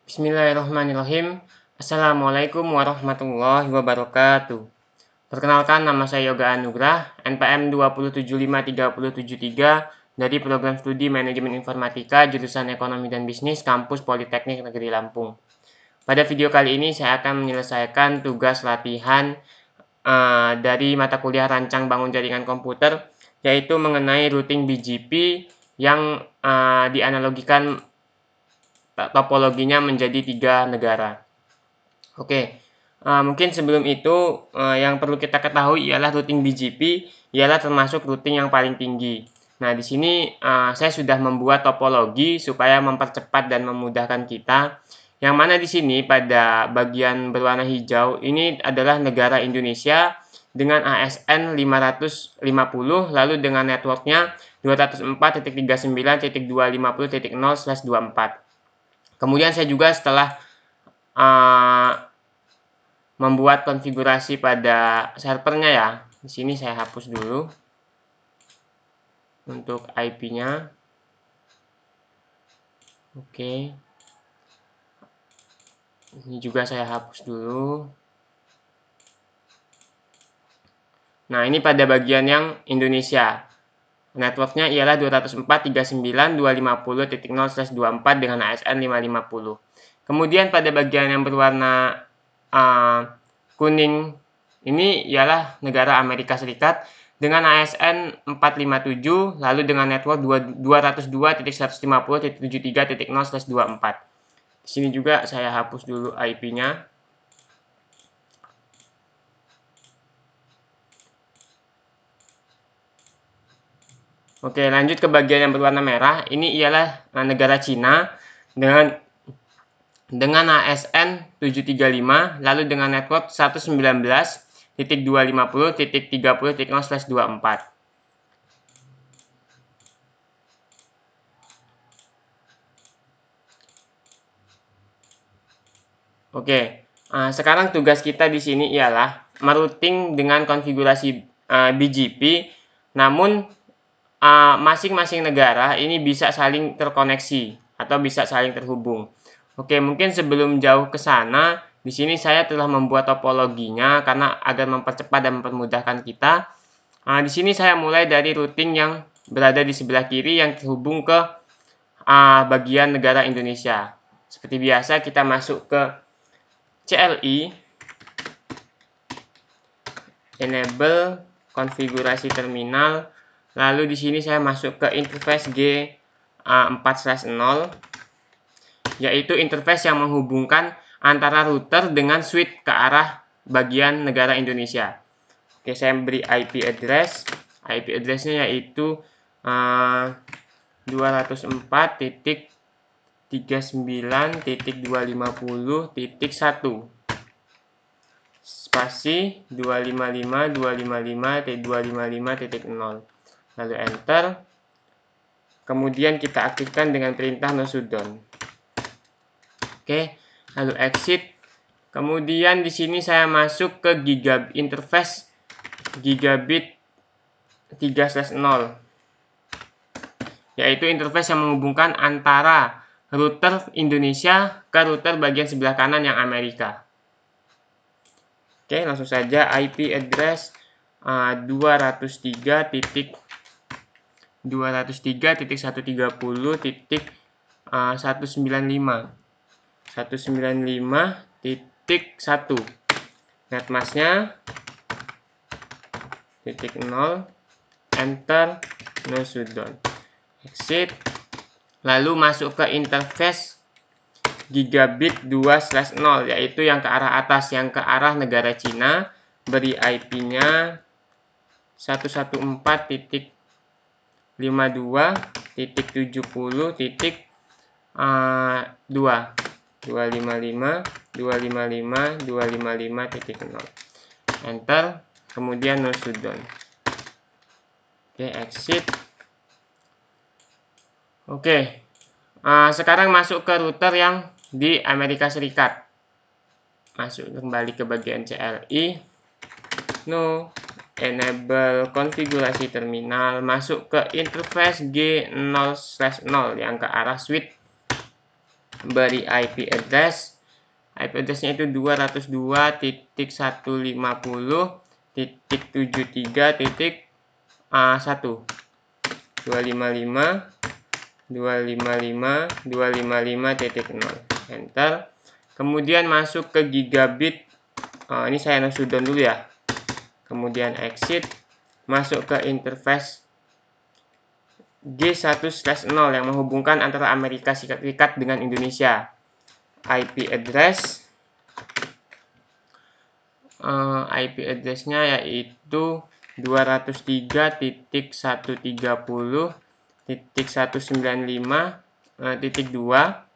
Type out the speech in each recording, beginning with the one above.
Bismillahirrahmanirrahim. Assalamualaikum warahmatullahi wabarakatuh. Perkenalkan, nama saya Yoga Anugrah, NPM 2753073 dari Program Studi Manajemen Informatika jurusan Ekonomi dan Bisnis Kampus Politeknik Negeri Lampung. Pada video kali ini saya akan menyelesaikan tugas latihan dari mata kuliah Rancang Bangun Jaringan Komputer, yaitu mengenai routing BGP yang dianalogikan topologinya menjadi 3 negara. Oke, mungkin sebelum itu yang perlu kita ketahui ialah routing BGP ialah termasuk routing yang paling tinggi. Nah, di sini saya sudah membuat topologi supaya mempercepat dan memudahkan kita. Yang mana di sini pada bagian berwarna hijau ini adalah negara Indonesia dengan ASN 550, lalu dengan networknya 204.39.250.0/24. Kemudian saya juga setelah membuat konfigurasi pada servernya ya. Di sini saya hapus dulu untuk IP-nya. Oke. Ini juga saya hapus dulu. Nah, ini pada bagian yang Indonesia. Networknya ialah 204.39.250.0/24 dengan ASN 550. Kemudian pada bagian yang berwarna kuning ini ialah negara Amerika Serikat dengan ASN 457, lalu dengan network 202.150.73.0/24. Di sini juga saya hapus dulu IP-nya. Oke, lanjut ke bagian yang berwarna merah. Ini ialah negara Cina dengan ASN 735, lalu dengan network 119.250.30.0/24. Oke, sekarang tugas kita di sini ialah merouting dengan konfigurasi BGP, namun masing-masing negara ini bisa saling terkoneksi atau bisa saling terhubung. Oke, mungkin sebelum jauh ke sana, di sini saya telah membuat topologinya karena agar mempercepat dan mempermudahkan kita. Di sini saya mulai dari routing yang berada di sebelah kiri yang terhubung ke bagian negara Indonesia. Seperti biasa kita masuk ke CLI, enable konfigurasi terminal. Lalu di sini saya masuk ke interface G4/0, yaitu interface yang menghubungkan antara router dengan switch ke arah bagian negara Indonesia. Oke, saya beri IP address. IP address-nya yaitu 204.39.250.1 spasi 255.255.255.0, lalu enter. Kemudian kita aktifkan dengan perintah no shutdown. Oke, lalu exit. Kemudian di sini saya masuk ke interface gigabit 3/0, yaitu interface yang menghubungkan antara router Indonesia ke router bagian sebelah kanan yang Amerika. Oke, langsung saja IP address 203.130.195.195.1 netmasknya .0, enter, no shutdown, exit. Lalu masuk ke interface gigabit 2/0, yaitu yang ke arah atas, yang ke arah negara Cina. Beri IP-nya 114.52.255.255.255.0, enter, kemudian no shutdown. Oke, exit. Oke, sekarang masuk ke router yang di Amerika Serikat. Masuk kembali ke bagian CLI, no, enable konfigurasi terminal, masuk ke interface G0/0 yang ke arah switch. beri IP address. IP address-nya itu 202.150.73.1 255.255.255.0. Enter. Kemudian masuk ke gigabit. Ini saya no shutdown dulu ya. Kemudian exit, masuk ke interface G1/0 yang menghubungkan antara Amerika Serikat dengan Indonesia. IP address-nya yaitu 203.130.195.2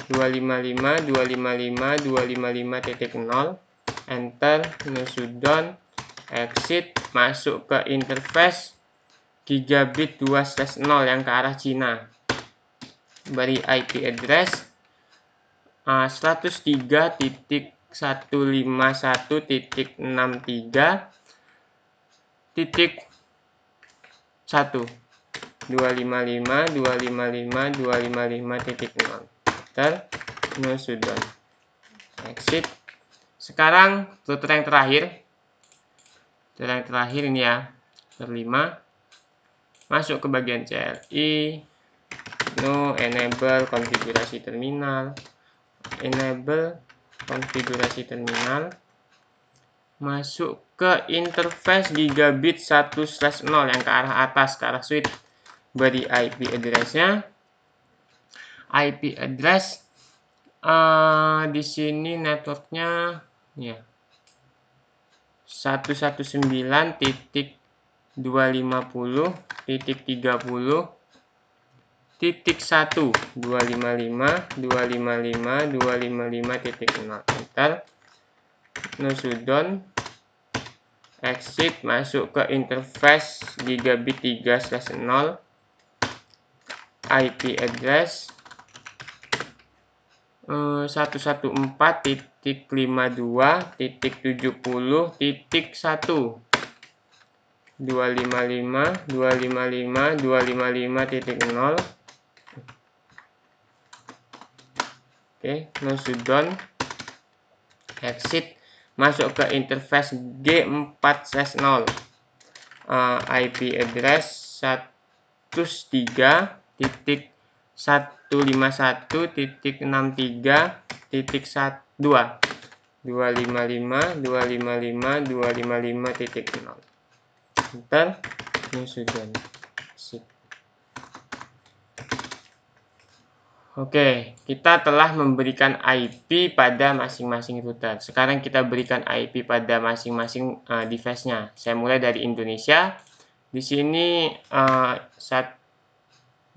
255.255.255.0. Enter, no shutdown, exit, masuk ke interface gigabit 2/0 yang ke arah Cina. Beri IP address 103.151.63.1 255.255.255.0. Enter, no shutdown, exit. Sekarang router yang terakhir ini ya, router 5. Masuk ke bagian CLI, no enable konfigurasi terminal, enable konfigurasi terminal. Masuk ke interface gigabit 1/0 yang ke arah atas, ke arah switch. Beri IP address-nya. IP address di sini networknya ya 119.250.30.1 255.255.255.0. Enter, no shutdown, exit, masuk ke interface gigabit 3/0. IP address 114.52.70.1 255.255.255.0. Oke, no shutdown, exit, masuk ke interface G4/0. IP address 103.151.63.2 255.255.255.0. Enter, no shutdown, exit. Oke, kita telah memberikan IP pada masing-masing router. Sekarang kita berikan IP pada masing-masing device-nya. Saya mulai dari Indonesia. Di sini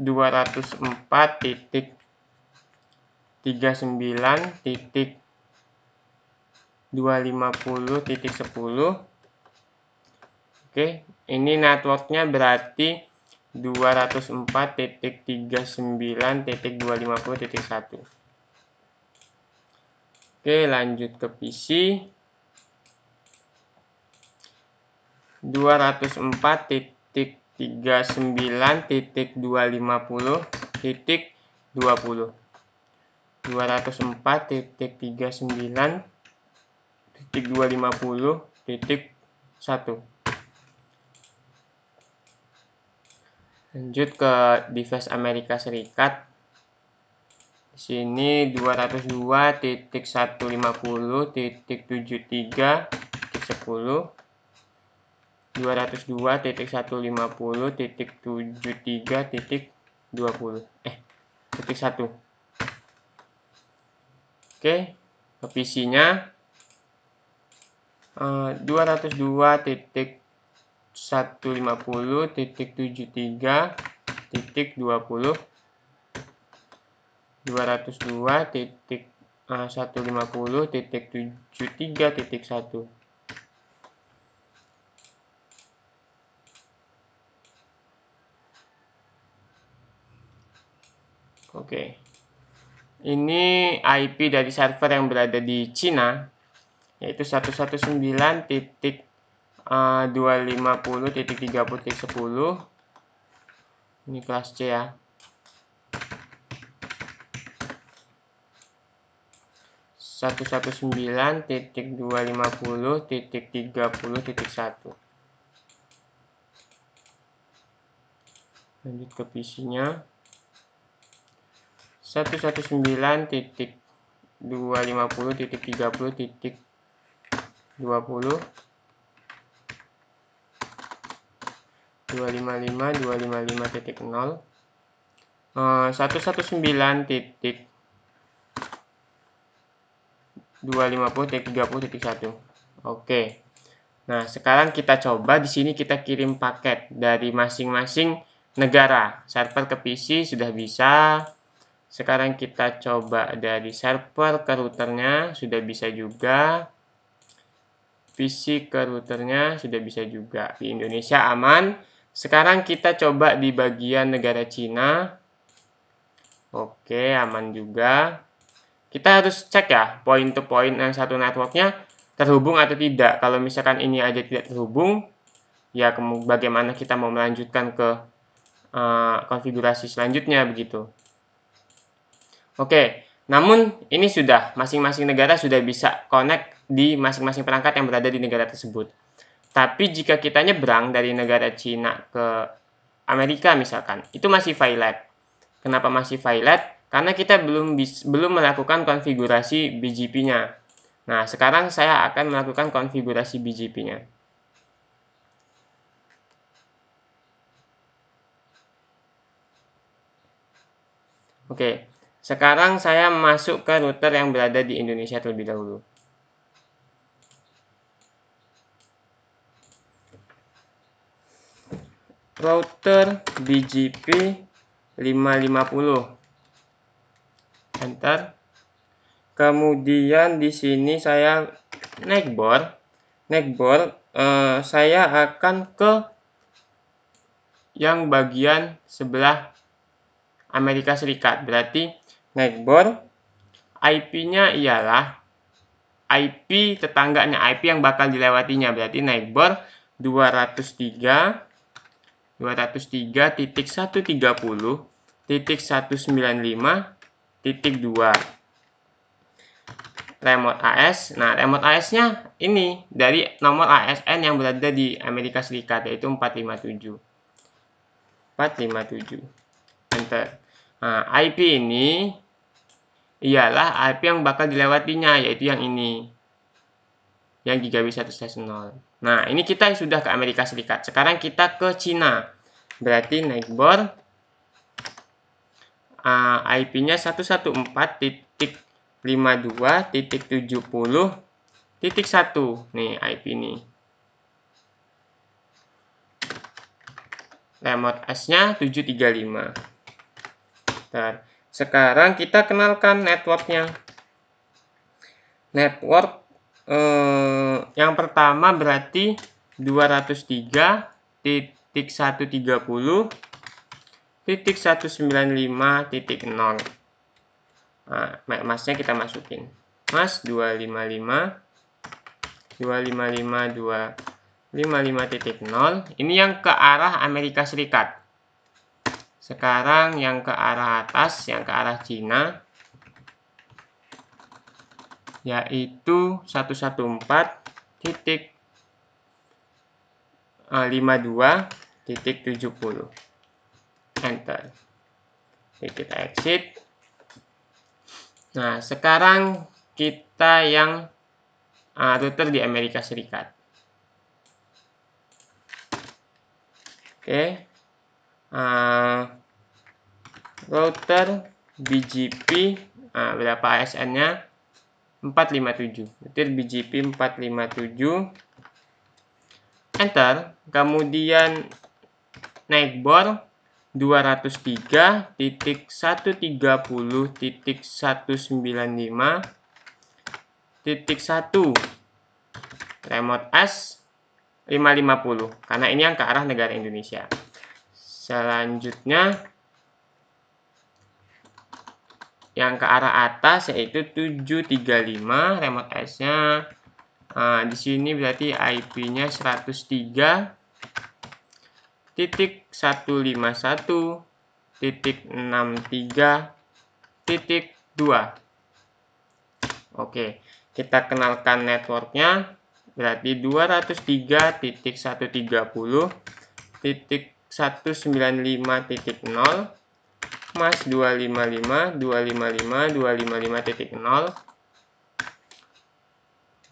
204.39.250.10. Oke, ini networknya berarti 204.39.250.1. Oke, lanjut ke PC. 204.39.250.20. 204.39.250.1. Lanjut ke device Amerika Serikat. Di sini 202.150.73.10. 202.150.73.20. 1. Oke, ke PC-nya 202.150.73.20. 202.150.73.1. Oke. Ini IP dari server yang berada di Cina, yaitu 119.250.30.10. Ini kelas C ya. 119.250.30.1. Lanjut ke PC-nya. 119.250.30.20 255.255.0 119.250.30.1. Oke. Nah, sekarang kita coba di sini kita kirim paket dari masing-masing negara. Server ke PC sudah bisa. Sekarang kita coba dari server ke routernya, sudah bisa juga. PC ke routernya sudah bisa juga. Di Indonesia aman. Sekarang kita coba di bagian negara Cina. Oke, aman juga. Kita harus cek ya, point to point yang satu networknya terhubung atau tidak. Kalau misalkan ini aja tidak terhubung, ya bagaimana kita mau melanjutkan ke konfigurasi selanjutnya begitu. Oke, namun ini sudah masing-masing negara sudah bisa connect di masing-masing perangkat yang berada di negara tersebut. Tapi jika kita nyebrang dari negara Cina ke Amerika misalkan, itu masih violet. Kenapa masih violet? Karena kita belum melakukan konfigurasi BGP-nya. Nah, sekarang saya akan melakukan konfigurasi BGP-nya. Oke, sekarang saya masuk ke router yang berada di Indonesia terlebih dahulu. Router BGP 550. Enter. Kemudian di sini saya neckboard. Saya akan ke yang bagian sebelah Amerika Serikat. Berarti neckboard IP-nya ialah IP tetangganya, IP yang bakal dilewatinya. Berarti neckboard 203.130.195.2 remote AS. Nah, remote AS-nya ini dari nomor ASN yang berada di Amerika Serikat, yaitu 457. Enter. Nah, IP ini ialah IP yang bakal dilewatinya, yaitu yang ini. Yang gigabit 1/0. Nah, ini kita sudah ke Amerika Serikat. Sekarang kita ke Cina. Berarti neckboard IP-nya 114.52.70.1. Nih IP ini. Remote S-nya 735. Sekarang kita kenalkan networknya. Network yang pertama berarti 203.130.195.0. Nah, MAC-nya kita masukin. MAC 255.255.255.0. Ini yang ke arah Amerika Serikat. Sekarang yang ke arah atas, yang ke arah Cina, yaitu 114.52.70. Enter. Kita exit. Nah, sekarang kita yang router di Amerika Serikat. Oke. Router BGP, berapa ASN-nya? 457. Router BGP 457. Enter. Kemudian neckboard 203.130.195.1. Remote S 550, karena ini yang ke arah negara Indonesia. Selanjutnya yang ke arah atas yaitu 735, remote S-nya di sini berarti IP-nya 103.151.63.2. Oke, kita kenalkan networknya. Berarti 203.130.195.0 mas 255.255.255.0.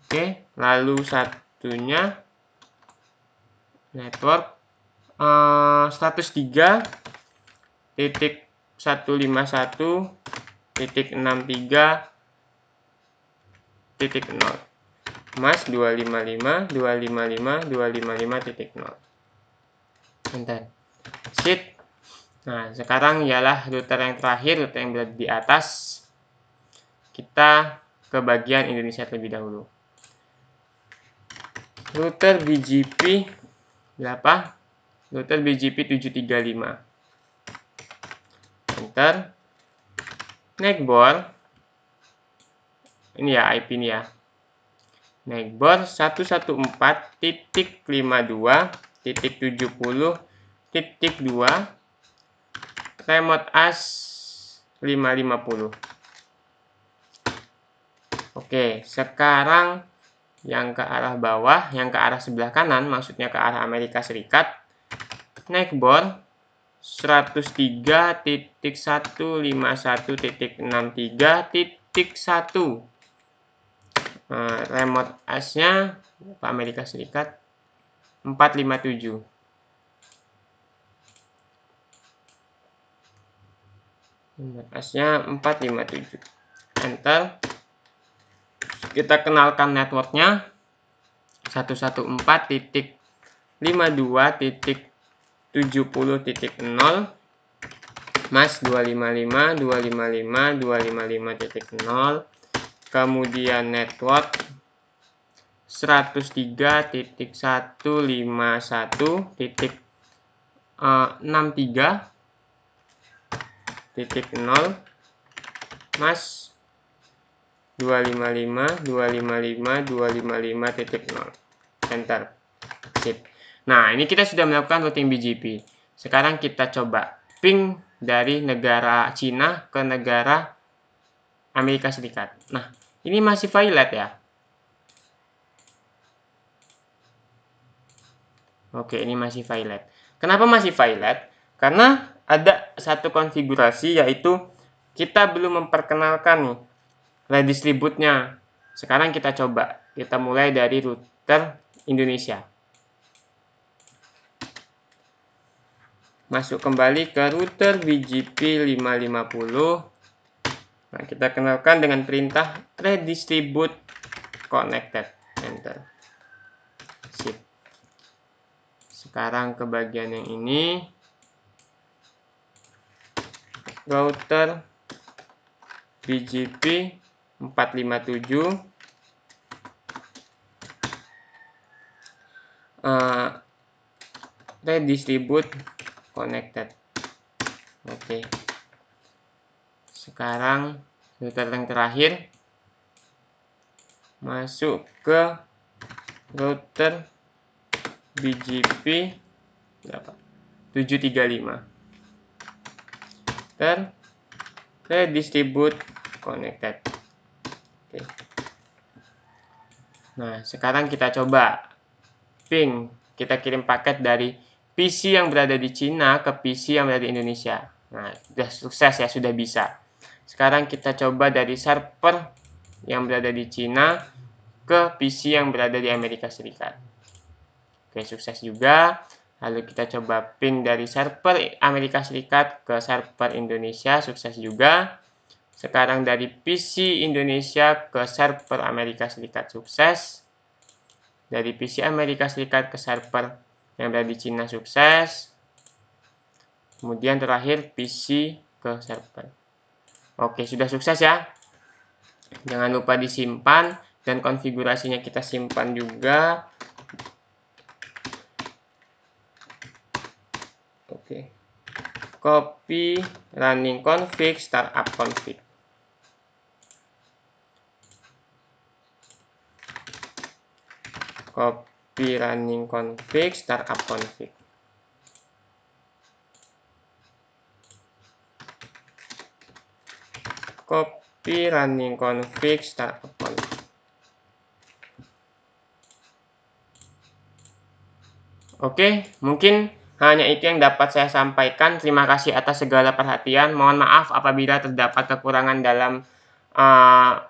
Oke, lalu satunya network 103.151.63.0 mas 255.255.255.0. Enter. Sip. Nah, sekarang ialah router yang terakhir, router yang berada di atas. Kita ke bagian Indonesia terlebih dahulu. Router BGP berapa? Router BGP 735. Enter. Neckboard. Ini ya IP ini ya. Neckboard 114.52.70.2. Remote AS 550. Oke, sekarang yang ke arah bawah, yang ke arah sebelah kanan, maksudnya ke arah Amerika Serikat. Neckboard 103.151.63.1. Remote AS-nya Amerika Serikat 457. Remote AS-nya 457. Enter. Kita kenalkan networknya 114.52.70.0 mas 255.255.255.0. Kemudian network 103.151.63.0 mas 255.255.255.0. Enter. Sip. Nah, ini kita sudah melakukan routing BGP. Sekarang kita coba ping dari negara Cina ke negara Amerika Serikat. Nah, ini masih violet ya. Oke, ini masih violet. Kenapa masih violet? Karena ada satu konfigurasi, yaitu kita belum memperkenalkan nih redistribute-nya. Sekarang kita coba. Kita mulai dari router Indonesia. Masuk kembali ke router BGP 550. Nah, kita kenalkan dengan perintah redistribute connected. Enter. Sip. Sekarang ke bagian yang ini. Router BGP 457. Redistribute connected. Oke. Sekarang router yang terakhir masuk ke router BGP 735. Redistribute connected. Oke. Nah, sekarang kita coba ping. Kita kirim paket dari PC yang berada di Cina ke PC yang berada di Indonesia. Nah, sudah sukses ya, sudah bisa. Sekarang kita coba dari server yang berada di Cina ke PC yang berada di Amerika Serikat. Oke, sukses juga. Lalu kita coba ping dari server Amerika Serikat ke server Indonesia, sukses juga. Sekarang dari PC Indonesia ke server Amerika Serikat, sukses. Dari PC Amerika Serikat ke server yang berada di Cina, sukses. Kemudian terakhir PC ke server. Oke, sudah sukses ya. Jangan lupa disimpan dan konfigurasinya kita simpan juga. Oke. Copy running config startup config. Copy running config startup config. Copy running config startup Oke, mungkin hanya itu yang dapat saya sampaikan. Terima kasih atas segala perhatian. Mohon maaf apabila terdapat kekurangan dalam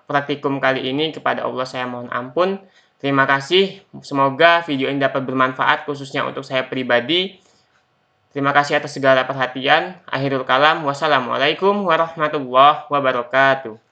praktikum kali ini. Kepada Allah saya mohon ampun. Terima kasih. Semoga video ini dapat bermanfaat khususnya untuk saya pribadi. Terima kasih atas segala perhatian. Akhirul kalam. Wassalamualaikum warahmatullahi wabarakatuh.